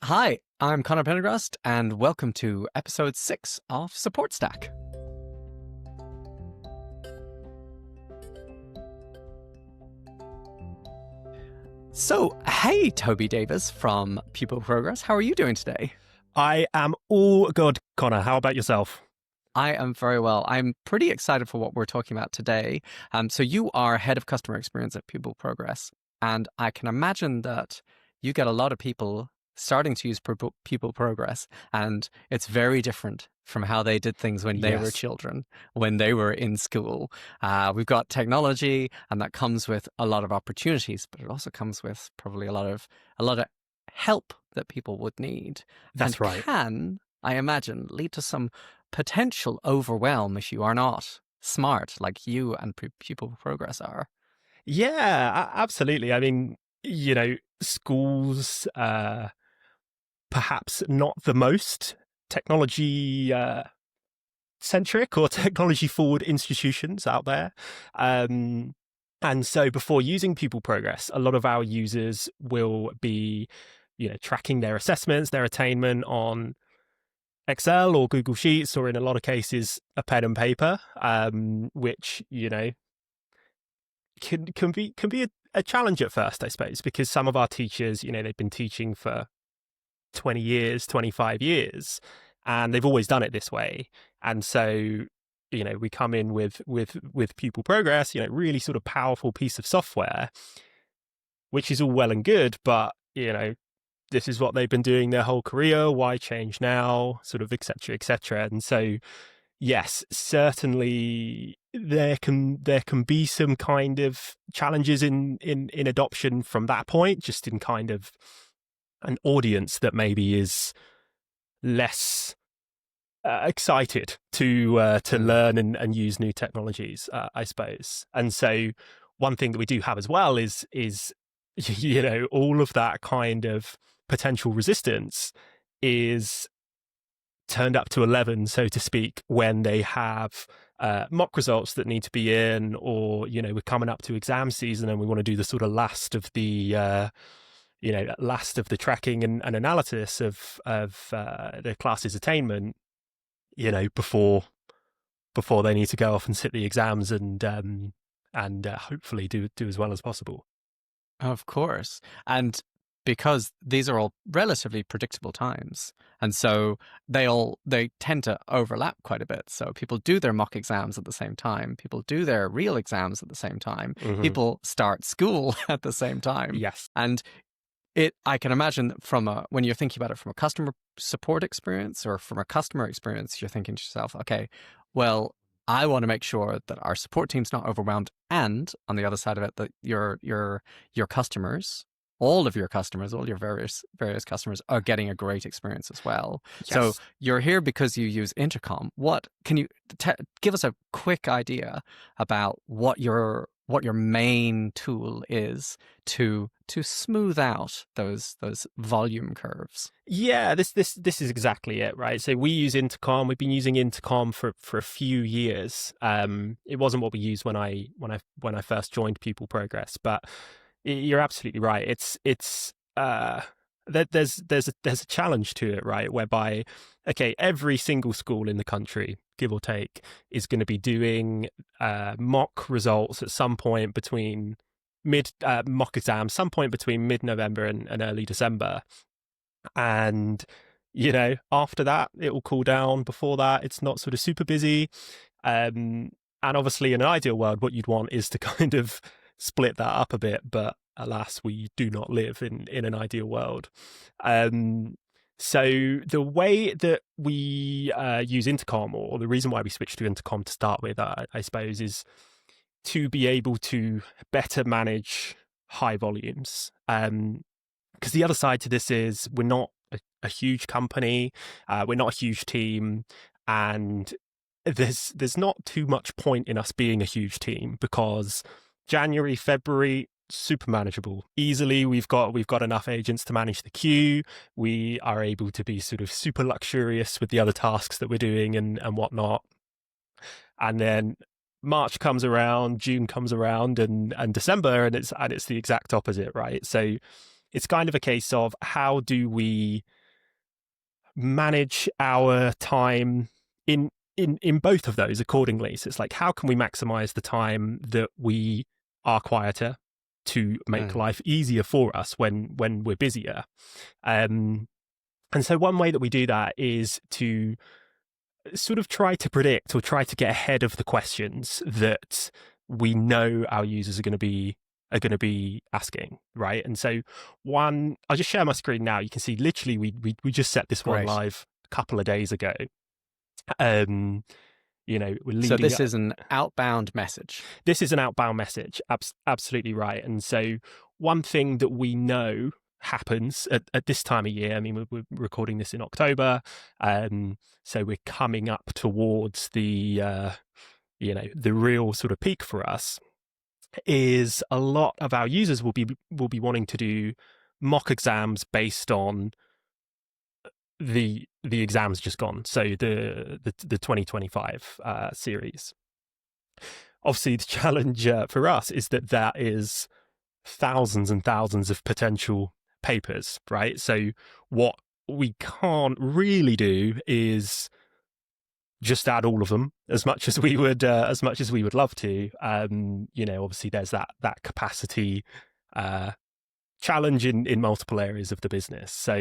Hi, I'm Connor Pendergrast, and welcome to episode 6 of Support Stack. So, hey, Tobi Davis from Pupil Progress. How are you doing today? I am all good, Connor. How about yourself? I am very well. I'm pretty excited for what we're talking about today. So you are head of customer experience at Pupil Progress, and I can imagine that you get a lot of people starting to use Pupil Progress, and it's very different from how they did things when they were children, when they were in school. We've got technology, and that comes with a lot of opportunities, but it also comes with probably a lot of help that people would need. That's right. Can, I imagine, lead to some potential overwhelm if you are not smart like you and Pupil Progress are. Yeah, absolutely. I mean, schools, perhaps not the most technology centric or technology forward institutions out there. And so before using Pupil Progress, a lot of our users will be, tracking their assessments, their attainment on Excel or Google Sheets, or in a lot of cases, a pen and paper, which, can be a challenge at first, I suppose, because some of our teachers, they've been teaching for 20 years, 25 years, and they've always done it this way. And so, we come in with Pupil Progress, really sort of powerful piece of software, which is all well and good, but, this is what they've been doing their whole career. Why change now? Sort of, et cetera, et cetera. And so, yes, certainly there can be some kind of challenges in adoption from that point, just in kind of an audience that maybe is less excited to learn and use new technologies, I suppose. And so, one thing that we do have as well is all of that kind of potential resistance is turned up to 11, so to speak, when they have mock results that need to be in, or, we're coming up to exam season and we want to do the sort of last of the tracking and analysis of the class's attainment, before they need to go off and sit the exams and hopefully do as well as possible. Of course. And because these are all relatively predictable times, and so they tend to overlap quite a bit. So people do their mock exams at the same time. People do their real exams at the same time. Mm-hmm. People start school at the same time. Yes. And I can imagine when you're thinking about it from a customer support experience or from a customer experience, you're thinking to yourself, okay, well, I want to make sure that our support team's not overwhelmed, and on the other side of it, that your customers, all of your customers, all your various customers are getting a great experience as well. Yes. So you're here because you use Intercom. What can you give us a quick idea about what your main tool is to smooth out those volume curves? Yeah, this is exactly it, right? So we use Intercom. We've been using Intercom for a few years. It wasn't what we used when I first joined Pupil Progress, but you're absolutely right. There's a challenge to it, right? Whereby, okay, every single school in the country, give or take, is going to be doing mock results at some point between mock exams, some point between mid-November and early December. And, after that, it will cool down. Before that, it's not sort of super busy. And obviously, in an ideal world, what you'd want is to kind of split that up a bit. But alas, we do not live in an ideal world. So the way that we use Intercom, or the reason why we switched to Intercom to start with, I suppose, is to be able to better manage high volumes. Because the other side to this is we're not a huge company, we're not a huge team, and there's not too much point in us being a huge team, because January, February, super manageable. Easily, we've got enough agents to manage the queue. We are able to be sort of super luxurious with the other tasks that we're doing and whatnot. And then March comes around, June comes around, and December, and it's the exact opposite, right? So it's kind of a case of how do we manage our time in both of those accordingly. So it's like, how can we maximize the time that we are quieter to make Mm. life easier for us when we're busier? And so one way that we do that is to sort of try to predict or try to get ahead of the questions that we know our users are going to be asking, right? And so I'll just share my screen now. You can see literally we just set this one Great. live a couple of days ago. We're So leading. this is an outbound message. This is an outbound message. Absolutely right. And so one thing that we know happens at this time of year, I mean, we're recording this in October, so we're coming up towards the real sort of peak for us, is a lot of our users will be wanting to do mock exams based on the exams just gone, so the 2025 series. Obviously, the challenge for us is that is thousands and thousands of potential papers, right? So what we can't really do is just add all of them as much as we would love to. Obviously there's that capacity challenge in multiple areas of the business. So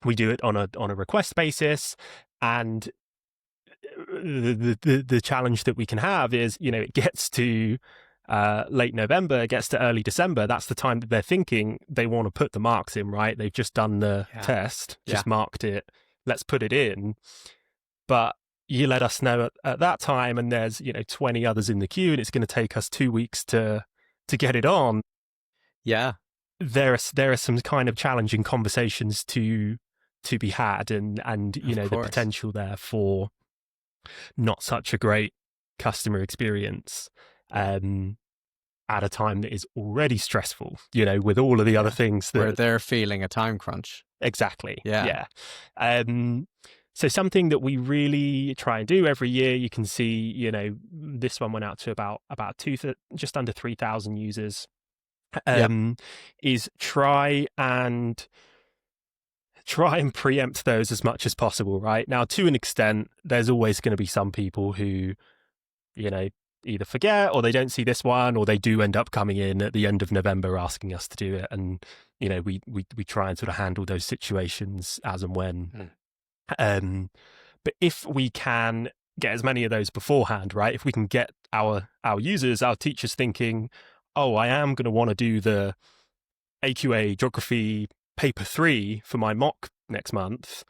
we do it on a request basis, and the challenge that we can have is, it gets to late November, it gets to early December. That's the time that they're thinking they want to put the marks in, right? They've just done the test, just marked it, let's put it in. But you let us know at that time, and there's 20 others in the queue, and it's going to take us 2 weeks to get it on. Yeah, there are some kind of challenging conversations to be had, and the potential there for not such a great customer experience at a time that is already stressful, with all of the other things that where they're feeling a time crunch. Exactly. Yeah. So something that we really try and do every year, you can see, this one went out to about just under 3,000 users, is try and preempt those as much as possible, right? Now, to an extent, there's always going to be some people who, either forget, or they don't see this one, or they do end up coming in at the end of November asking us to do it. And, we try and sort of handle those situations as and when. But if we can get as many of those beforehand, right? If we can get our users, our teachers thinking, oh, I am going to want to do the AQA geography paper 3 for my mock next month.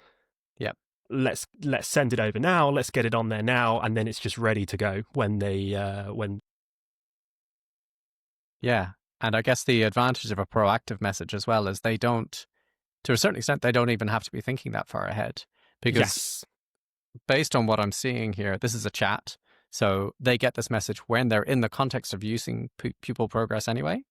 Yep. Let's send it over now. Let's get it on there now, and then it's just ready to go when they when. Yeah, and I guess the advantage of a proactive message as well is they don't, to a certain extent, they don't even have to be thinking that far ahead, because based on what I'm seeing here, this is a chat, so they get this message when they're in the context of using Pupil Progress anyway.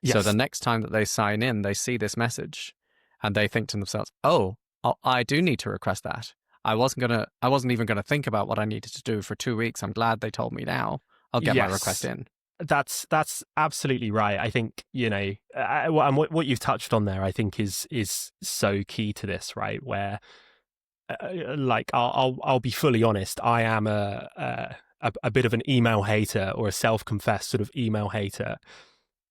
Yes. So the next time that they sign in, they see this message, and they think to themselves, "Oh, I do need to request that. I wasn't even gonna think about what I needed to do for 2 weeks. I'm glad they told me now. I'll get my request in." That's absolutely right. I think, and what you've touched on there, I think is so key to this, right? Where, I'll be fully honest, I am a bit of an email hater, or a self-confessed sort of email hater.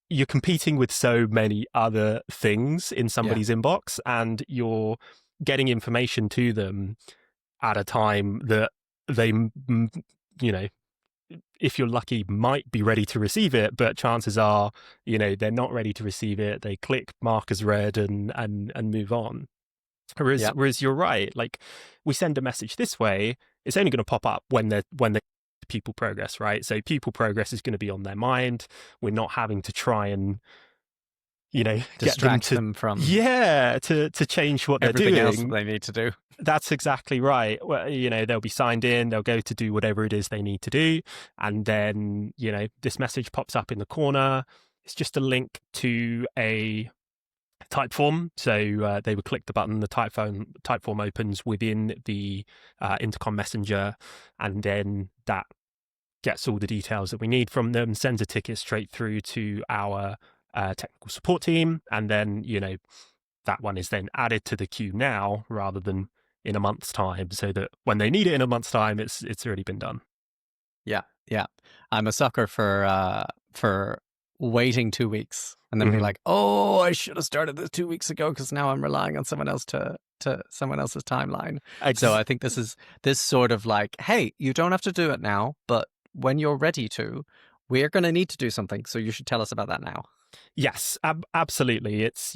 You're competing with so many other things in somebody's inbox, and you're getting information to them at a time that they, if you're lucky, might be ready to receive it, but chances are, they're not ready to receive it. They click mark as read and move on. Whereas you're right, like, we send a message this way, it's only going to pop up when they Pupil Progress, right? So Pupil Progress is going to be on their mind. We're not having to try and distract them from to change what they're doing. Everything else they need to do. That's exactly right. Well, they'll be signed in, they'll go to do whatever it is they need to do, and then this message pops up in the corner. It's just a link to a Typeform. So they would click the button, the Typeform opens within the Intercom Messenger, and then that gets all the details that we need from them, sends a ticket straight through to our technical support team, and then that one is then added to the queue now rather than in a month's time, so that when they need it in a month's time, it's already been done. Yeah, yeah. I'm a sucker for waiting 2 weeks and then being like, oh, I should have started this 2 weeks ago because now I'm relying on someone else to someone else's timeline. So I think this sort of like, hey, you don't have to do it now, but when you're ready to, we're going to need to do something. So you should tell us about that now. Yes, absolutely. It's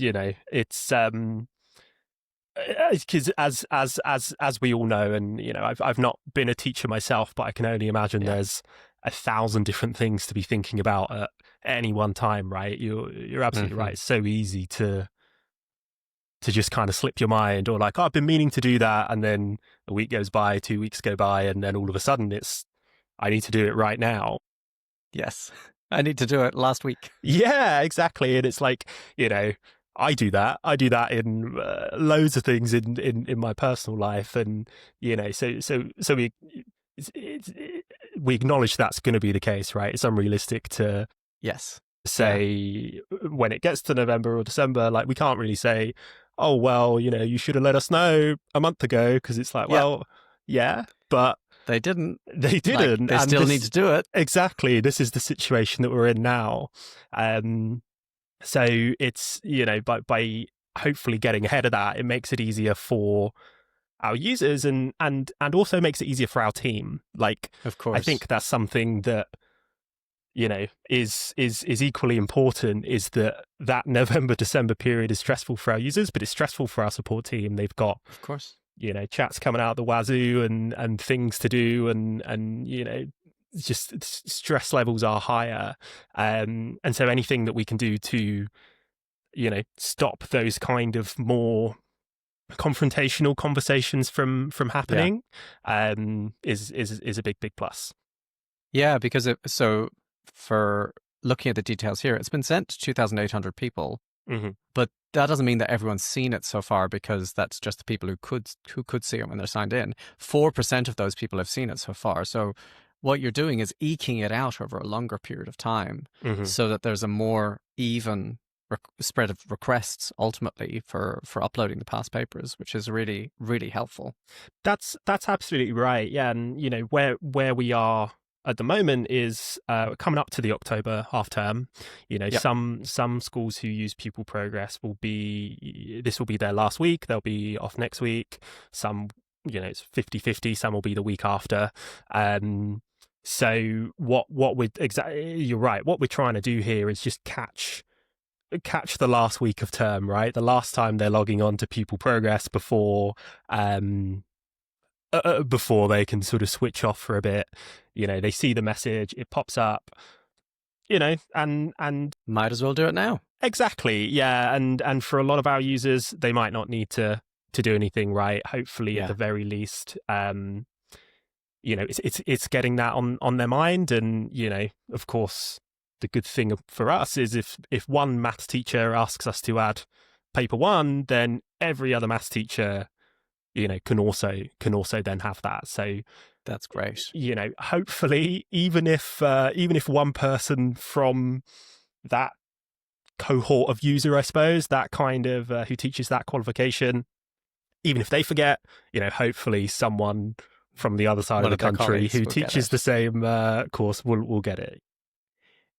because as we all know, and I've not been a teacher myself, but I can only imagine there's 1,000 different things to be thinking about at any one time, right? You're absolutely right. It's so easy to just kind of slip your mind, or like, oh, I've been meaning to do that, and then a week goes by, 2 weeks go by, and then all of a sudden I need to do it right now. Yes, I need to do it last week. Yeah, exactly. And it's like, I do that in loads of things in my personal life, and so we acknowledge that's going to be the case, right? It's unrealistic to say when it gets to November or December, like we can't really say, oh well, you should have let us know a month ago, because it's like, well, yeah, but they didn't. They didn't. They still need to do it. Exactly. This is the situation that we're in now. So it's, by hopefully getting ahead of that, it makes it easier for our users and also makes it easier for our team. Like, of course, I think that's something that, is equally important, is that November, December period is stressful for our users, but it's stressful for our support team. They've got, of course, chats coming out the wazoo and things to do, and just stress levels are higher, and so anything that we can do to stop those kind of more confrontational conversations from happening is a big plus. Yeah, because for looking at the details here, it's been sent to 2,800 people, but that doesn't mean that everyone's seen it so far, because that's just the people who could see it when they're signed in. 4% of those people have seen it so far. So what you're doing is eking it out over a longer period of time, so that there's a more even spread of requests ultimately for uploading the past papers, which is really, really helpful. That's absolutely right. Yeah, and where we are at the moment is coming up to the October half term. Some schools who use Pupil Progress this will be their last week. They'll be off next week. Some, it's 50-50. Some will be the week after. So you're right. What we're trying to do here is just catch the last week of term, right? The last time they're logging on to Pupil Progress before they can sort of switch off for a bit. They see the message, it pops up, and might as well do it now. Exactly. Yeah. And for a lot of our users, they might not need to do anything, right? Hopefully at the very least, it's getting that on their mind. And, of course, the good thing for us is if one maths teacher asks us to add paper 1, then every other maths teacher can also then have that. So that's great. Hopefully, even if one person from that cohort of user, I suppose, that kind of who teaches that qualification, even if they forget, hopefully someone from the other side of the country who teaches the same course will get it.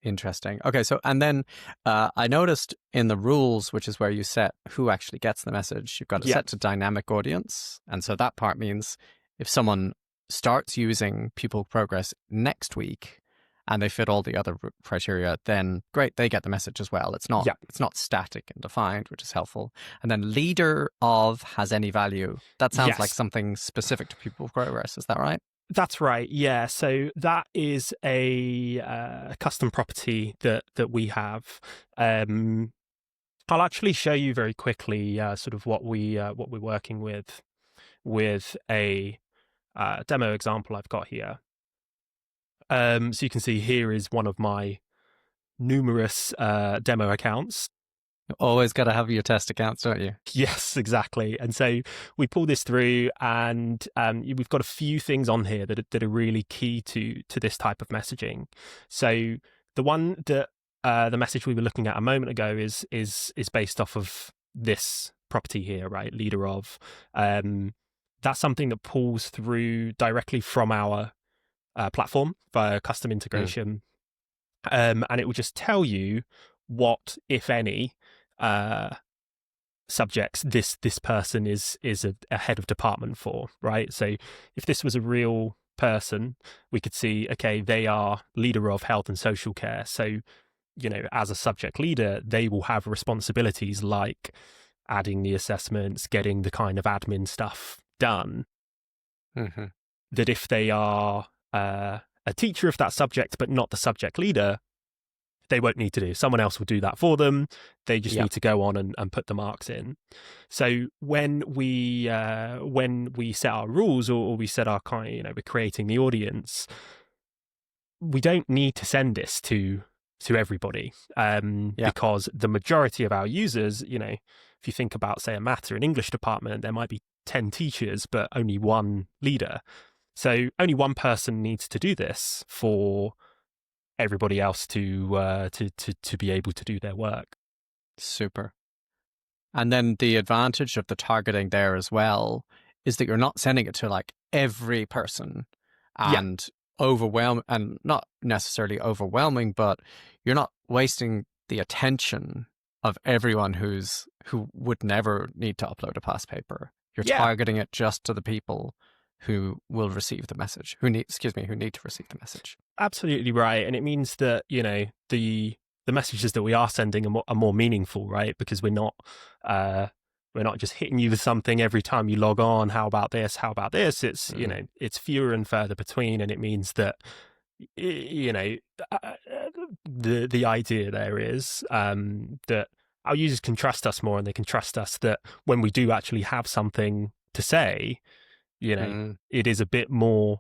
Interesting. Okay, so and then I noticed in the rules, which is where you set who actually gets the message, you've got to set to dynamic audience. And so that part means if someone starts using Pupil Progress next week and they fit all the other criteria, then great, they get the message as well. It's not static and defined, which is helpful. And then leader of has any value. That sounds like something specific to Pupil Progress. Is that right? That's right. Yeah. So that is a custom property that we have. I'll actually show you very quickly sort of what we're working with a demo example I've got here. So you can see here is one of my numerous demo accounts. You always got to have your test accounts, don't you? Yes, exactly. And so we pull this through, and we've got a few things on here that are really key to this type of messaging. So the one that the message we were looking at a moment ago is based off of this property here, right? Leader of. That's something that pulls through directly from our platform via custom Mm. integration. And it will just tell you what, if any, subjects this person is a head of department for, right? So if this was a real person, we could see, okay, they are leader of health and social care. So, as a subject leader, they will have responsibilities like adding the assessments, getting the kind of admin stuff done, Mm-hmm. that if they are a teacher of that subject but not the subject leader, they won't need to do. Someone else will do that for them. They just Yeah. need to go on and put the marks in. So when we set our rules, or we set our kind, we're creating the audience, we don't need to send this to everybody, Yeah. because the majority of our users, if you think about, say, a maths or an English department, there might be 10 teachers but only one leader. So only one person needs to do this for everybody else to be able to do their work. Super. And then the advantage of the targeting there as well is that you're not sending it to like every person Yeah, and and not necessarily overwhelming, but you're not wasting the attention of everyone who would never need to upload a past paper. You're yeah, targeting it just to the people who will receive the message, who need to receive the message. absolutely right. And it means that the messages that we are sending are more meaningful, right? Because we're not just hitting you with something every time you log on. How about this? How about this? It's it's fewer and further between, and it means that the idea there is that our users can trust us more, and they can trust us that when we do actually have something to say, Mm. it is a bit more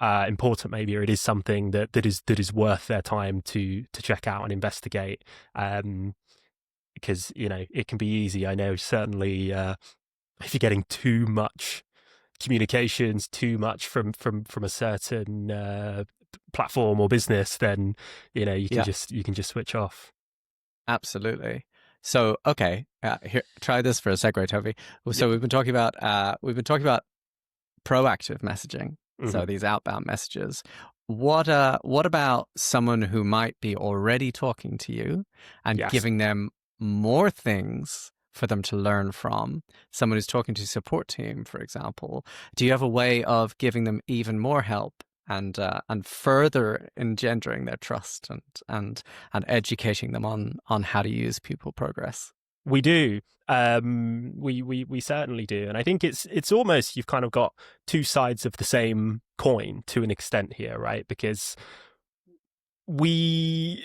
important, maybe, or it is something that is worth their time to check out and investigate. Because it can be easy. I know, certainly, if you're getting too much communications, too much from a certain platform or business, then you can Yeah. just switch off. Absolutely. So, okay, here, try this for a segue, Toby. Yeah. So we've been talking about proactive messaging. Hmm. So these outbound messages. What about someone who might be already talking to you and Yes. giving them more things for them to learn from? Someone who's talking to support team, for example. Do you have a way of giving them even more help and further engendering their trust and educating them on how to use Pupil Progress? We do. We certainly do, and I think it's almost, you've kind of got two sides of the same coin to an extent here, right? Because we,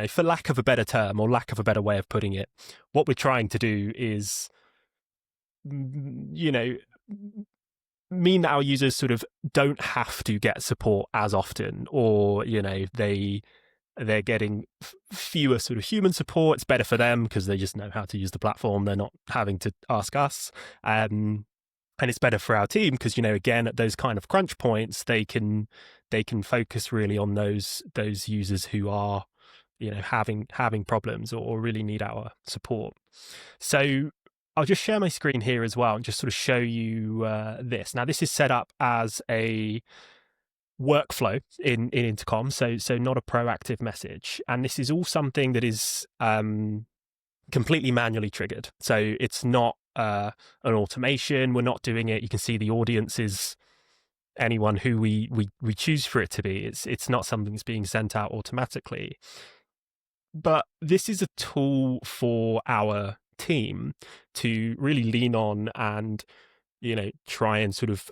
for lack of a better term or lack of a better way of putting it, what we're trying to do is, you know, mean that our users sort of don't have to get support as often, or they're getting fewer sort of human support. It's better for them because they just know how to use the platform. They're not having to ask us. And it's better for our team because, again, at those kind of crunch points, they can focus really on those users who are, having problems or really need our support. So I'll just share my screen here as well and just sort of show you this. Now, this is set up as a workflow in Intercom, so not a proactive message, and this is all something that is completely manually triggered. So it's not an automation. We're not doing it. You can see the audience is anyone who we choose for it to be. It's not something that's being sent out automatically. But this is a tool for our team to really lean on and try and sort of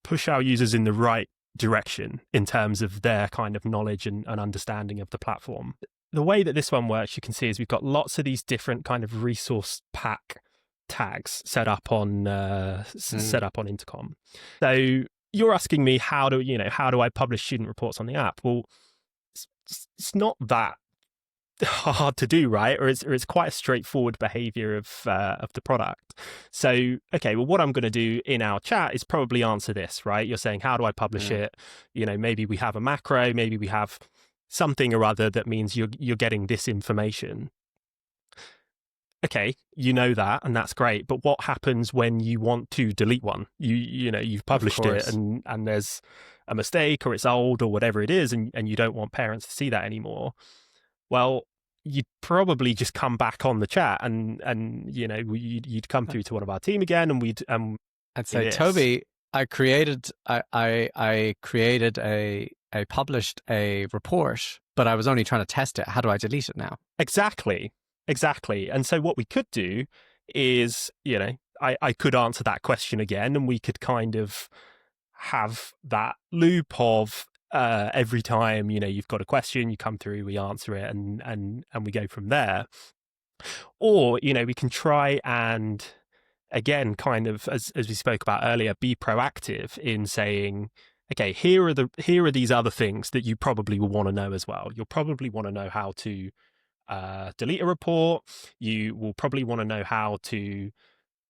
push our users in the right direction in terms of their kind of knowledge and understanding of the platform. The way that this one works, you can see, is we've got lots of these different kind of resource pack tags set up on Intercom. So you're asking me, how do I publish student reports on the app? Well, it's not that hard to do, right? Or it's quite a straightforward behavior of the product. So, okay, well, what I'm going to do in our chat is probably answer this, right? You're saying, how do I publish Mm. it? Maybe we have a macro, maybe we have something or other that means you're getting this information. okay, you know that, and that's great. But what happens when you want to delete one? You've Of published it, course. and there's a mistake, or it's old, or whatever it is, and you don't want parents to see that anymore. Well, you'd probably just come back on the chat, and you'd come through to one of our team again, and we'd I'd do say, this. Toby, I created I published a report, but I was only trying to test it. How do I delete it now? Exactly. Exactly. And so what we could do is, I could answer that question again, and we could kind of have that loop of every time, you've got a question, you come through, we answer it, and we go from there. Or, we can try and again, kind of as we spoke about earlier, be proactive in saying, okay, here are these other things that you probably will want to know as well. You'll probably want to know how to delete a report. You will probably want to know how to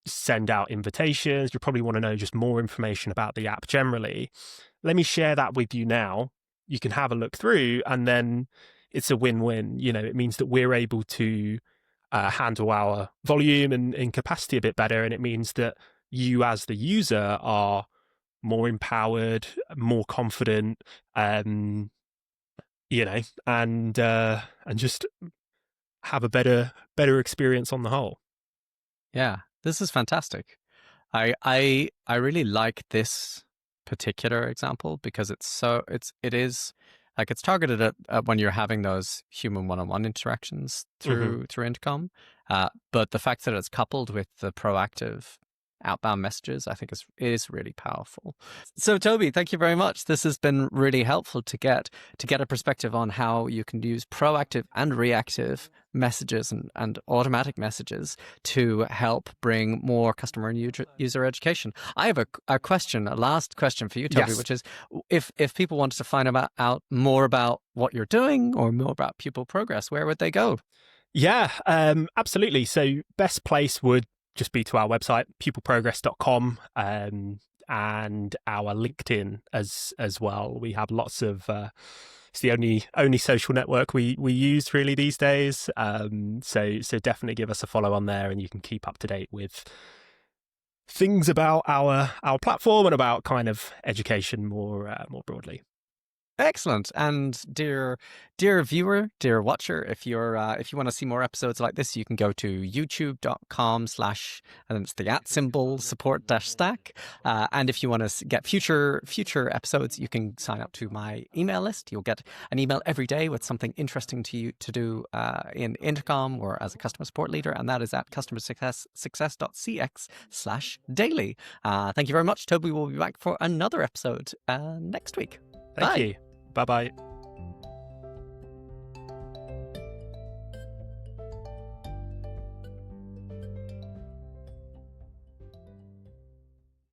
send out invitations. You'll probably want to know just more information about the app generally. Let me share that with you now. You can have a look through, and then it's a win-win. It means that we're able to handle our volume and capacity a bit better, and it means that you as the user are more empowered, more confident, and just have a better experience on the whole. Yeah, this is fantastic. I really like this particular example because it is like it's targeted at when you're having those human one-on-one interactions Mm-hmm. through Intercom, but the fact that it's coupled with the proactive outbound messages, I think is really powerful. So Toby, thank you very much. This has been really helpful to get a perspective on how you can use proactive and reactive messages and automatic messages to help bring more customer and user education. I have a question, a last question for you, Toby, Yes. which is if people wanted to find out more about what you're doing or more about Pupil Progress, where would they go? Yeah, absolutely. So best place would just be to our website, pupilprogress.com, and our LinkedIn as well. We have lots of it's the only social network we use really these days. So definitely give us a follow on there, and you can keep up to date with things about our platform and about kind of education more broadly. Excellent. And dear viewer, dear watcher, if you want to see more episodes like this, you can go to youtube.com/ and it's the @ support stack. And if you want to get future episodes, you can sign up to my email list. You'll get an email every day with something interesting to you to do in Intercom or as a customer support leader, and that is at customersuccess.cx/daily. Thank you very much. Toby will be back for another episode next week. Thank Bye. you. Bye bye.